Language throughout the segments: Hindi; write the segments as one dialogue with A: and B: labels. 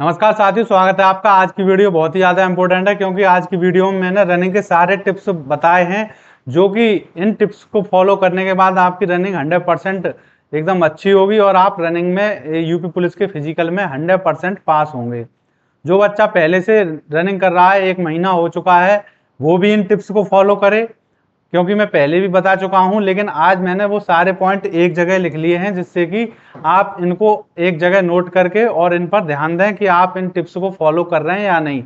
A: नमस्कार साथियों, स्वागत है आपका। आज की वीडियो बहुत ही ज़्यादा इंपॉर्टेंट है क्योंकि आज की वीडियो में मैंने रनिंग के सारे टिप्स बताए हैं, जो कि इन टिप्स को फॉलो करने के बाद आपकी रनिंग 100% एकदम अच्छी होगी और आप रनिंग में यूपी पुलिस के फिजिकल में 100% पास होंगे। जो बच्चा पहले से रनिंग कर रहा है, 1 महीना हो चुका है, वो भी इन टिप्स को फॉलो करे, क्योंकि मैं पहले भी बता चुका हूं, लेकिन आज मैंने वो सारे पॉइंट एक जगह लिख लिए हैं, जिससे कि आप इनको एक जगह नोट करके और इन पर ध्यान दें कि आप इन टिप्स को फॉलो कर रहे हैं या नहीं।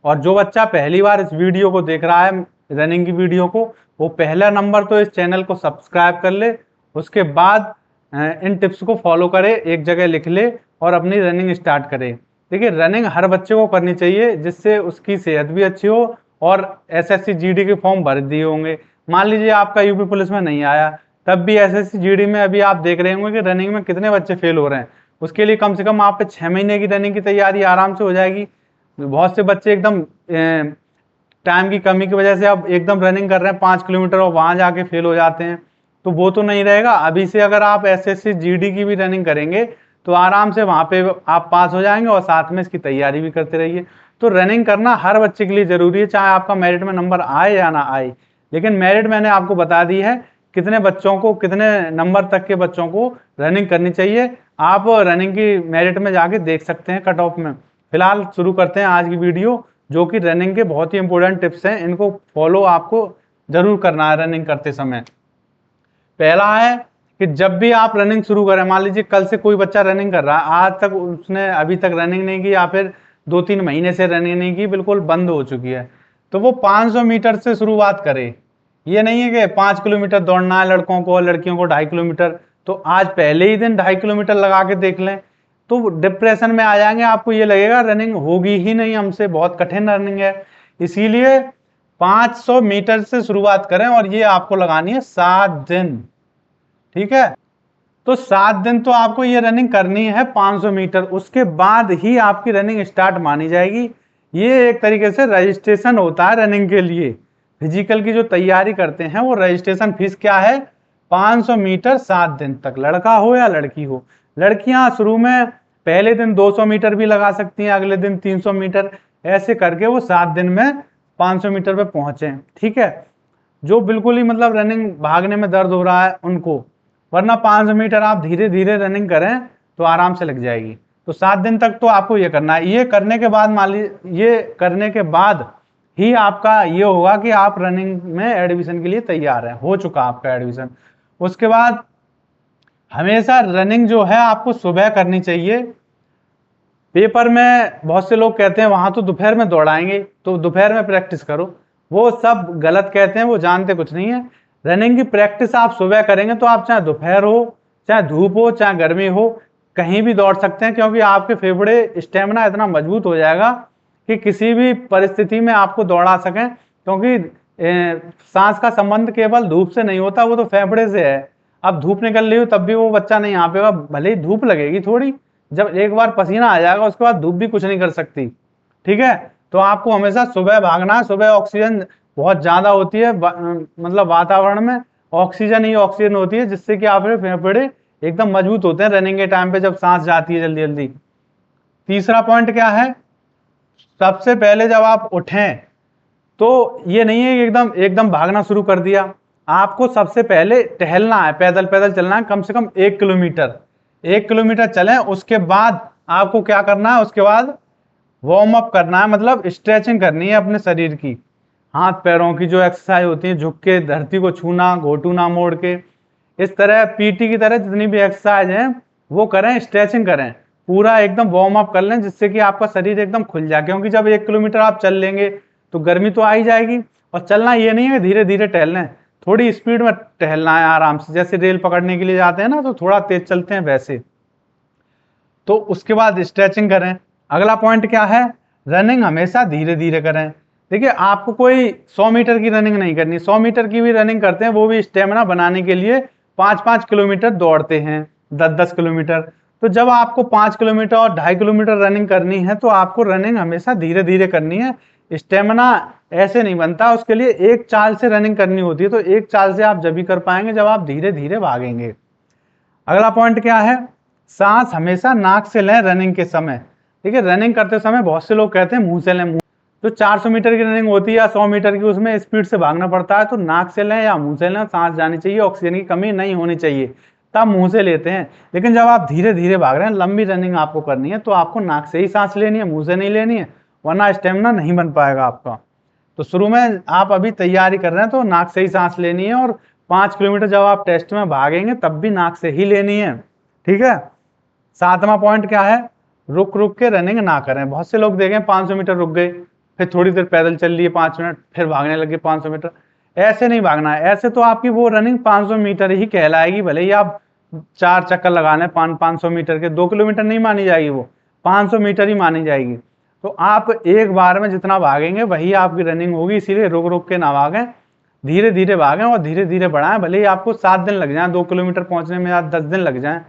A: और जो बच्चा पहली बार इस वीडियो को देख रहा है, रनिंग की वीडियो को, वो पहला नंबर तो इस चैनल को सब्सक्राइब कर ले, उसके बाद इन टिप्स को फॉलो करे, एक जगह लिख ले और अपनी रनिंग स्टार्ट करे। देखिए, रनिंग हर बच्चे को करनी चाहिए, जिससे उसकी सेहत भी अच्छी हो और एसएससी जीडी के फॉर्म भर दिए होंगे। मान लीजिए आपका यूपी पुलिस में नहीं आया, तब भी एसएससी जीडी में अभी आप देख रहे होंगे कि रनिंग में कितने बच्चे फेल हो रहे हैं। उसके लिए कम से कम आप पे 6 महीने की रनिंग की तैयारी आराम से हो जाएगी। बहुत से बच्चे एकदम टाइम की कमी की वजह से अब एकदम रनिंग कर रहे हैं 5 किलोमीटर और वहां जाके फेल हो जाते हैं, तो वो तो नहीं रहेगा। अभी से अगर आप एसएससी जीडी की भी रनिंग करेंगे तो आराम से वहां पे आप पास हो जाएंगे और साथ में इसकी तैयारी भी करते रहिए। तो रनिंग करना हर बच्चे के लिए जरूरी है, चाहे आपका मेरिट में नंबर आए या ना आए। लेकिन मेरिट मैंने आपको बता दी है, कितने बच्चों को, कितने नंबर तक के बच्चों को रनिंग करनी चाहिए। आप रनिंग की मेरिट में जाके देख सकते हैं कट ऑफ में। फिलहाल शुरू करते हैं आज की वीडियो, जो कि रनिंग के बहुत ही इंपॉर्टेंट टिप्स हैं। इनको फॉलो आपको जरूर करना है रनिंग करते समय। पहला है कि जब भी आप रनिंग शुरू करें, मान लीजिए कल से कोई बच्चा रनिंग कर रहा है, आज तक उसने अभी तक रनिंग नहीं की या फिर 2-3 महीने से रनिंग नहीं की, बिल्कुल बंद हो चुकी है, तो वो 500 मीटर से शुरुआत करे। ये नहीं है कि 5 किलोमीटर दौड़ना है लड़कों को और लड़कियों को 2.5 किलोमीटर, तो आज पहले ही दिन 2.5 किलोमीटर लगा के देख लें, तो डिप्रेशन में आ जाएंगे। आपको ये लगेगा रनिंग होगी ही नहीं हमसे, बहुत कठिन रनिंग है। इसीलिए 500 मीटर से शुरुआत करें और ये आपको लगानी है 7 दिन। ठीक है, तो 7 दिन तो आपको ये रनिंग करनी है 500 मीटर, उसके बाद ही आपकी रनिंग स्टार्ट मानी जाएगी। ये एक तरीके से रजिस्ट्रेशन होता है रनिंग के लिए। फिजिकल की जो तैयारी करते हैं वो रजिस्ट्रेशन फीस क्या है, 500 मीटर 7 दिन तक, लड़का हो या लड़की हो। लड़कियां शुरू में पहले दिन 200 मीटर भी लगा सकती हैं, अगले दिन 300 मीटर, ऐसे करके वो 7 दिन में 500 मीटर पे पहुंचे। ठीक है, जो बिल्कुल ही मतलब रनिंग भागने में दर्द हो रहा है उनको, वरना 500 मीटर आप धीरे धीरे रनिंग करें तो आराम से लग जाएगी। तो 7 दिन तक तो आपको ये करना है। ये करने के बाद, मान लीजिए ये करने के बाद ही आपका ये होगा कि आप रनिंग में एडमिशन के लिए तैयार हैं, हो चुका आपका एडमिशन। उसके बाद हमेशा रनिंग जो है आपको सुबह करनी चाहिए। पेपर में बहुत से लोग कहते हैं वहां तो दोपहर में दौड़ाएंगे, तो दोपहर में प्रैक्टिस करो, वो सब गलत कहते हैं, वो जानते कुछ नहीं है। रनिंग की प्रैक्टिस आप सुबह करेंगे तो आप चाहे दोपहर हो, चाहे धूप हो, चाहे गर्मी हो, कहीं भी दौड़ सकते हैं, क्योंकि आपके फेफड़े स्टेमिना इतना मजबूत हो जाएगा कि किसी भी परिस्थिति में आपको दौड़ा सकें। क्योंकि सांस का संबंध केवल धूप से नहीं होता, वो तो फेफड़े से है। अब धूप निकल रही हो तब भी वो बच्चा नहीं आ पाएगा, भले ही धूप लगेगी थोड़ी, जब एक बार पसीना आ जाएगा उसके बाद धूप भी कुछ नहीं कर सकती। ठीक है, तो आपको हमेशा सुबह भागना है। सुबह ऑक्सीजन बहुत ज्यादा होती है, मतलब वातावरण में ऑक्सीजन ही ऑक्सीजन होती है, जिससे कि आपके फेफड़े एकदम मजबूत होते हैं रनिंग के टाइम पे, जब सांस जाती है जल्दी जल्दी। तीसरा पॉइंट क्या है, सबसे पहले जब आप उठें तो ये नहीं है कि एकदम एकदम भागना शुरू कर दिया। आपको सबसे पहले टहलना है, पैदल पैदल चलना है, कम से कम 1 किलोमीटर, 1 किलोमीटर चलें। उसके बाद आपको क्या करना है, उसके बाद वार्म अप करना है, मतलब स्ट्रेचिंग करनी है अपने शरीर की। हाथ पैरों की जो एक्सरसाइज होती है, झुक के धरती को छूना, घोटू ना मोड़ के, इस तरह पीटी की तरह जितनी भी एक्सरसाइज है वो करें, स्ट्रेचिंग करें, पूरा एकदम वार्म अप कर लें, जिससे कि आपका शरीर एकदम खुल जाए। क्योंकि जब 1 किलोमीटर आप चल लेंगे तो गर्मी तो आ ही जाएगी। और चलना ये नहीं है धीरे धीरे टहलना है, थोड़ी स्पीड में टहलना है आराम से, जैसे रेल पकड़ने के लिए जाते हैं ना तो थोड़ा तेज चलते हैं वैसे। तो उसके बाद स्ट्रेचिंग करें। अगला पॉइंट क्या है, रनिंग हमेशा धीरे धीरे करें। देखिए, आपको कोई 100 मीटर की रनिंग नहीं करनी, 100 मीटर की भी रनिंग करते हैं, वो भी स्टेमिना बनाने के लिए 5-5 किलोमीटर दौड़ते हैं, 10-10 किलोमीटर। तो जब आपको 5 किलोमीटर और 2.5 किलोमीटर रनिंग करनी है तो आपको रनिंग हमेशा धीरे धीरे करनी है। स्टेमिना ऐसे नहीं बनता, उसके लिए एक चाल से रनिंग करनी होती है। तो एक चाल से आप जब भी कर पाएंगे जब आप धीरे धीरे भागेंगे। अगला पॉइंट क्या है, सांस हमेशा नाक से लें रनिंग के समय। ठीक है। रनिंग करते समय बहुत से लोग कहते हैं मुंह से लें, मुंह जो 400 मीटर की रनिंग होती है या 100 मीटर की, उसमें स्पीड से भागना पड़ता है, तो नाक से लें या मुंह से लें, सांस जानी चाहिए, ऑक्सीजन की कमी नहीं होनी चाहिए, तब मुंह से लेते हैं। लेकिन जब आप धीरे धीरे भाग रहे हैं, लंबी रनिंग आपको करनी है, तो आपको नाक से ही सांस लेनी है, मुंह से नहीं लेनी है, वरना स्टेमिना नहीं बन पाएगा आपका। तो शुरू में आप अभी तैयारी कर रहे हैं तो नाक से ही सांस लेनी है, और 5 किलोमीटर जब आप टेस्ट में भागेंगे तब भी नाक से ही लेनी है, ठीक है। 7वां पॉइंट क्या है, रुक रुक के रनिंग ना करें। बहुत से लोग देखें 500 मीटर रुक गए, फिर थोड़ी देर पैदल चल लिए 5 मिनट, फिर भागने लगे 500 मीटर। ऐसे नहीं भागना है, ऐसे तो आपकी वो रनिंग 500 मीटर ही कहलाएगी, भले ही आप 4 चक्कर लगाने 500 मीटर के, 2 किलोमीटर नहीं मानी जाएगी, वो 500 मीटर ही मानी जाएगी। तो आप एक बार में जितना भागेंगे वही आपकी रनिंग होगी, इसीलिए रुक रुक के ना भागें, धीरे धीरे भागें और धीरे धीरे बढ़ाएं। भले ही आपको 7 दिन लग जाए 2 किलोमीटर पहुंचने में, या 10 दिन लग जाए,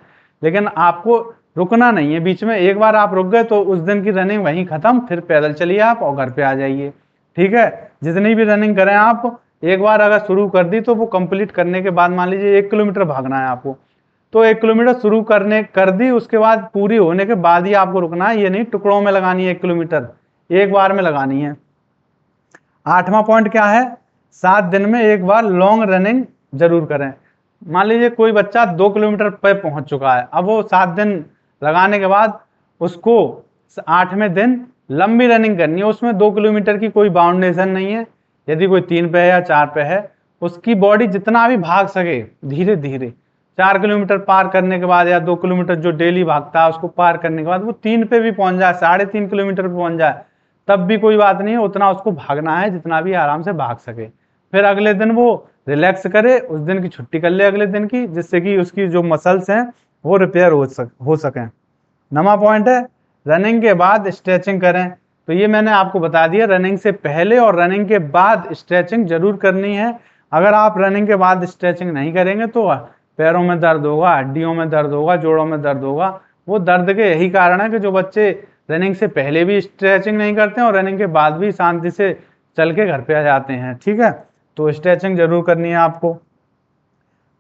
A: लेकिन आपको रुकना नहीं है बीच में। एक बार आप रुक गए तो उस दिन की रनिंग वहीं खत्म, फिर पैदल चलिए आप और घर पे आ जाइए, ठीक है। जितनी भी रनिंग करें आप, एक बार अगर शुरू कर दी तो वो कंप्लीट करने के बाद, मान लीजिए 1 किलोमीटर भागना है आपको, तो 1 किलोमीटर शुरू कर दी, उसके बाद पूरी होने के बाद ही आपको रुकना है, ये नहीं टुकड़ों में लगानी है 1 किलोमीटर, एक बार में लगानी है। 8वां पॉइंट क्या है, 7 दिन में एक बार लॉन्ग रनिंग जरूर करें। मान लीजिए कोई बच्चा 2 किलोमीटर पे पहुंच चुका है, अब वो 7 दिन लगाने के बाद उसको 8वें दिन लंबी रनिंग करनी है, उसमें 2 किलोमीटर की कोई बाउंडेशन नहीं है। यदि कोई 3 पे है या 4 पे है, उसकी बॉडी जितना भी भाग सके धीरे धीरे, 4 किलोमीटर पार करने के बाद या 2 किलोमीटर जो डेली भागता है उसको पार करने के बाद वो 3 पे भी पहुंच जाए, 3.5 किलोमीटर पे पहुंच जाए, तब भी कोई बात नहीं है, उतना उसको भागना है जितना भी आराम से भाग सके। फिर अगले दिन वो रिलैक्स करे, उस दिन की छुट्टी कर ले अगले दिन की, जिससे कि उसकी जो मसल्स हैं वो रिपेयर हो सकें। 9वां पॉइंट है, रनिंग के बाद स्ट्रेचिंग करें। तो ये मैंने आपको बता दिया, रनिंग से पहले और रनिंग के बाद स्ट्रेचिंग जरूर करनी है। अगर आप रनिंग के बाद स्ट्रेचिंग नहीं करेंगे तो पैरों में दर्द होगा, हड्डियों में दर्द होगा, जोड़ों में दर्द होगा। वो दर्द के यही कारण है कि जो बच्चे रनिंग से पहले भी स्ट्रेचिंग नहीं करते हैं और रनिंग के बाद भी शांति से चल के घर पे आ जाते हैं, ठीक है। तो स्ट्रेचिंग जरूर करनी है आपको।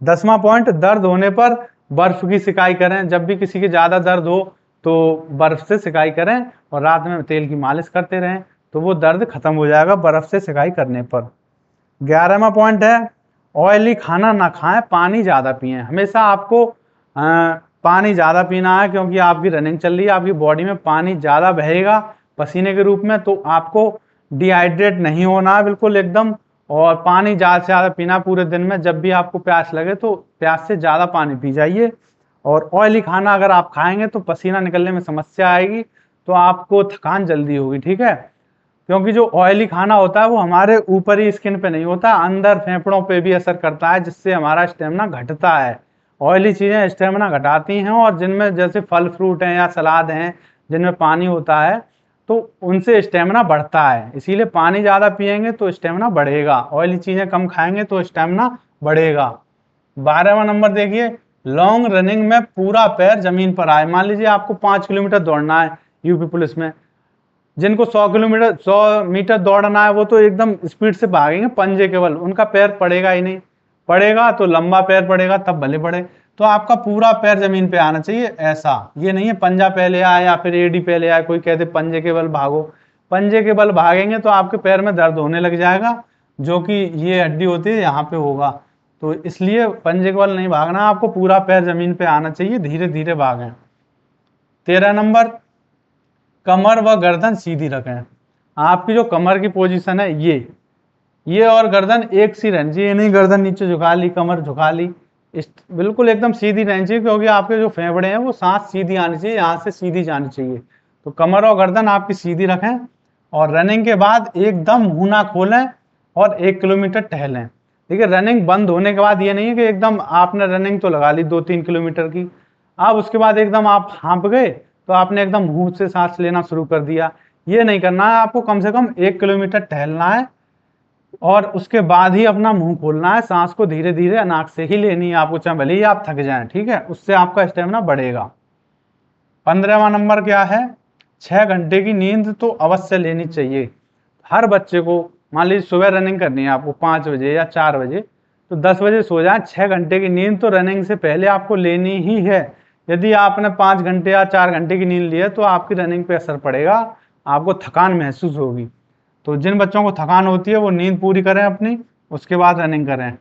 A: 10वां पॉइंट, दर्द होने पर बर्फ की सिकाई करें। जब भी किसी के ज्यादा दर्द हो तो बर्फ से सिकाई करें और रात में तेल की मालिश करते रहें, तो वो दर्द खत्म हो जाएगा बर्फ से सिकाई करने पर। 11वां पॉइंट है, ऑयली खाना ना खाएं, पानी ज्यादा पिएं। हमेशा आपको पानी ज्यादा पीना है, क्योंकि आपकी रनिंग चल रही है, आपकी बॉडी में पानी ज्यादा बहेगा पसीने के रूप में, तो आपको डिहाइड्रेट नहीं होना है बिल्कुल एकदम। और पानी ज्यादा से ज्यादा पीना पूरे दिन में, जब भी आपको प्यास लगे तो प्यास से ज्यादा पानी पी जाइए। और ऑयली खाना अगर आप खाएंगे तो पसीना निकलने में समस्या आएगी, तो आपको थकान जल्दी होगी, ठीक है। क्योंकि जो ऑयली खाना होता है वो हमारे ऊपरी स्किन पे नहीं होता, अंदर फेफड़ों पे भी असर करता है, जिससे हमारा स्टेमिना घटता है। ऑयली चीजें स्टेमिना घटाती हैं, और जिनमें जैसे फल फ्रूट हैं या सलाद हैं जिनमें पानी होता है, तो उनसे स्टेमिना बढ़ता है। इसीलिए पानी ज्यादा पिएंगे तो स्टेमिना बढ़ेगा, ऑयली चीजें कम खाएंगे तो स्टेमिना बढ़ेगा। 12वां नंबर देखिए, लॉन्ग रनिंग में पूरा पैर जमीन पर आए। मान लीजिए आपको 5 किलोमीटर दौड़ना है यूपी पुलिस में, जिनको 100 मीटर दौड़ना है वो तो एकदम स्पीड से भागेंगे पंजे केवल, उनका पैर पड़ेगा ही नहीं, पड़ेगा तो लंबा पैर पड़ेगा तब भले पड़े। तो आपका पूरा पैर जमीन पे आना चाहिए, ऐसा ये नहीं है पंजा पहले आए या फिर एडी पहले आए, कोई कहते पंजे के बल भागो। पंजे के बल भागेंगे तो आपके पैर में दर्द होने लग जाएगा, जो कि ये हड्डी होती है यहाँ पे होगा, तो इसलिए पंजे के बल नहीं भागना, आपको पूरा पैर जमीन पे आना चाहिए, धीरे धीरे भागें। 13 नंबर, कमर व गर्दन सीधी रखें। आपकी जो कमर की पोजीशन है ये और गर्दन एक सी रहनी चाहिए, नहीं गर्दन नीचे झुका ली, कमर झुका ली, बिल्कुल एकदम सीधी रहनी चाहिए, क्योंकि आपके जो फेफड़े हैं वो सांस सीधी आनी चाहिए, यहाँ से सीधी जानी चाहिए। तो कमर और गर्दन आपकी सीधी रखें, और रनिंग के बाद एकदम मुंह ना खोलें और 1 किलोमीटर टहलें। ठीक है, रनिंग बंद होने के बाद ये नहीं है कि एकदम आपने रनिंग तो लगा ली 2-3 किलोमीटर की, अब उसके बाद एकदम आप हाँप गए तो आपने एकदम मुंह से सांस लेना शुरू कर दिया, ये नहीं करना है। आपको कम से कम 1 किलोमीटर टहलना है और उसके बाद ही अपना मुंह खोलना है, सांस को धीरे धीरे नाक से ही लेनी है आपको, चाहे भले ही आप थक जाएं, ठीक है, उससे आपका स्टेमिना बढ़ेगा। 15वां नंबर क्या है, 6 घंटे की नींद तो अवश्य लेनी चाहिए हर बच्चे को। मान लीजिए सुबह रनिंग करनी है आपको 5 बजे या 4 बजे, तो 10 बजे सो जाए, 6 घंटे की नींद तो रनिंग से पहले आपको लेनी ही है, यदि आपने 5 घंटे या 4 घंटे की नींद ली है तो आपकी रनिंग पे असर पड़ेगा, आपको थकान महसूस होगी। तो जिन बच्चों को थकान होती है वो नींद पूरी करें अपनी, उसके बाद रनिंग करें।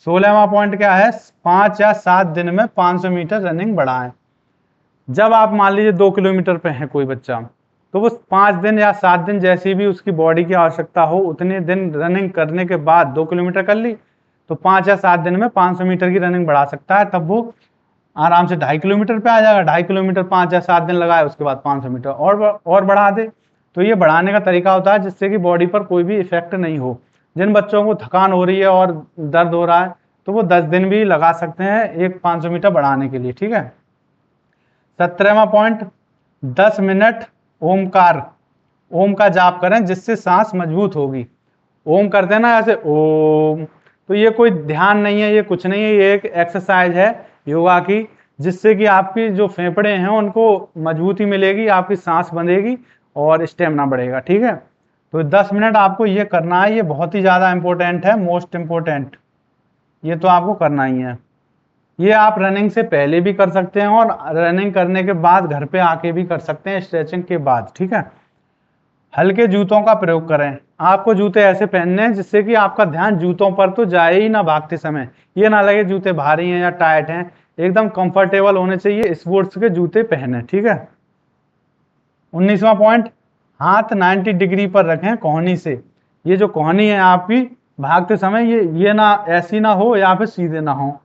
A: 16वां पॉइंट क्या है, 5 या 7 दिन में 500 मीटर रनिंग बढ़ाएं। जब आप मान लीजिए 2 किलोमीटर पे है कोई बच्चा, तो वो 5 दिन या 7 दिन जैसी भी उसकी बॉडी की आवश्यकता हो उतने दिन रनिंग करने के बाद 2 किलोमीटर कर ली, तो 5 या 7 दिन में 500 मीटर की रनिंग बढ़ा सकता है। तब वो आराम से 2.5 किलोमीटर पे आ जाएगा। 2.5 किलोमीटर 5 या 7 दिन लगाए, उसके बाद 500 मीटर और बढ़ा दे। तो ये बढ़ाने का तरीका होता है जिससे कि बॉडी पर कोई भी इफेक्ट नहीं हो। जिन बच्चों को थकान हो रही है और दर्द हो रहा है तो वो 10 दिन भी लगा सकते हैं एक 500 मीटर बढ़ाने के लिए, ठीक है। 17वां पॉइंट, 10 मिनट ओम का जाप करें जिससे सांस मजबूत होगी। ओम करते हैं ना ऐसे ओम, तो ये कोई ध्यान नहीं है, ये कुछ नहीं है, ये एक एक्सरसाइज है योगा की, जिससे कि आपकी जो फेफड़े हैं उनको मजबूती मिलेगी, आपकी सांस बंधेगी और स्टेमिना बढ़ेगा, ठीक है। तो 10 मिनट आपको ये करना है, ये बहुत ही ज्यादा इंपॉर्टेंट है, मोस्ट इंपॉर्टेंट, ये तो आपको करना ही है। ये आप रनिंग से पहले भी कर सकते हैं और रनिंग करने के बाद घर पे आके भी कर सकते हैं स्ट्रेचिंग के बाद, ठीक है। हल्के जूतों का प्रयोग करें। आपको जूते ऐसे पहनने हैं जिससे कि आपका ध्यान जूतों पर तो जाए ही ना भागते समय, ये ना लगे जूते भारी हैं या टाइट हैं, एकदम कंफर्टेबल होने चाहिए, स्पोर्ट्स के जूते पहने, ठीक है। 19वां पॉइंट, हाथ 90 डिग्री पर रखें कोहनी से। ये जो कोहनी है आपकी भागते समय, ये ना ऐसी ना हो या फिर सीधे ना हो,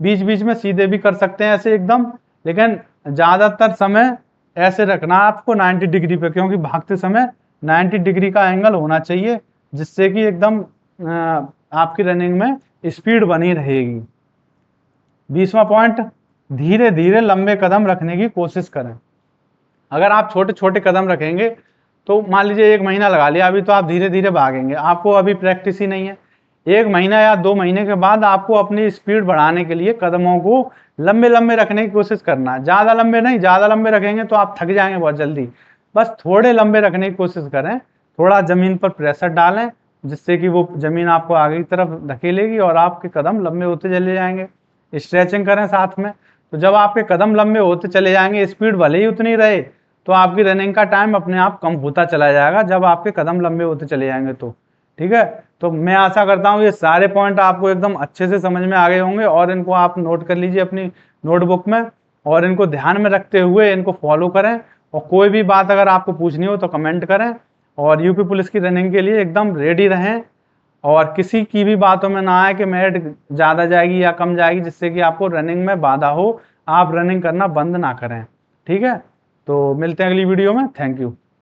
A: बीच बीच में सीधे भी कर सकते हैं ऐसे एकदम, लेकिन ज्यादातर समय ऐसे रखना आपको 90 डिग्री पे, क्योंकि भागते समय 90 डिग्री का एंगल होना चाहिए जिससे कि एकदम आपकी रनिंग में स्पीड बनी रहेगी। 20वां पॉइंट, धीरे धीरे लंबे कदम रखने की कोशिश करें। अगर आप छोटे छोटे कदम रखेंगे तो मान लीजिए 1 महीना लगा लिया, अभी तो आप धीरे धीरे भागेंगे, आपको अभी प्रैक्टिस ही नहीं है। 1 महीना या 2 महीने के बाद आपको अपनी स्पीड बढ़ाने के लिए कदमों को लंबे लंबे रखने की कोशिश करना है। ज्यादा लंबे नहीं, ज्यादा लंबे रखेंगे तो आप थक जाएंगे बहुत जल्दी, बस थोड़े लंबे रखने की कोशिश करें। थोड़ा जमीन पर प्रेशर डालें जिससे कि वो जमीन आपको आगे की तरफ धकेलेगी और आपके कदम लंबे होते चले जाएंगे। स्ट्रेचिंग करें साथ में, तो जब आपके कदम लंबे होते चले जाएंगे, स्पीड भले ही उतनी रहे, तो आपकी रनिंग का टाइम अपने आप कम होता चला जाएगा जब आपके कदम लंबे होते चले जाएंगे तो, ठीक है। तो मैं आशा करता हूँ ये सारे पॉइंट आपको एकदम अच्छे से समझ में आ गए होंगे और इनको आप नोट कर लीजिए अपनी नोटबुक में और इनको ध्यान में रखते हुए इनको फॉलो करें। और कोई भी बात अगर आपको पूछनी हो तो कमेंट करें और यूपी पुलिस की रनिंग के लिए एकदम रेडी रहें और किसी की भी बातों में ना आए कि मेरिट ज़्यादा जाएगी या कम जाएगी जिससे कि आपको रनिंग में बाधा हो, आप रनिंग करना बंद ना करें, ठीक है। तो मिलते हैं अगली वीडियो में, थैंक यू।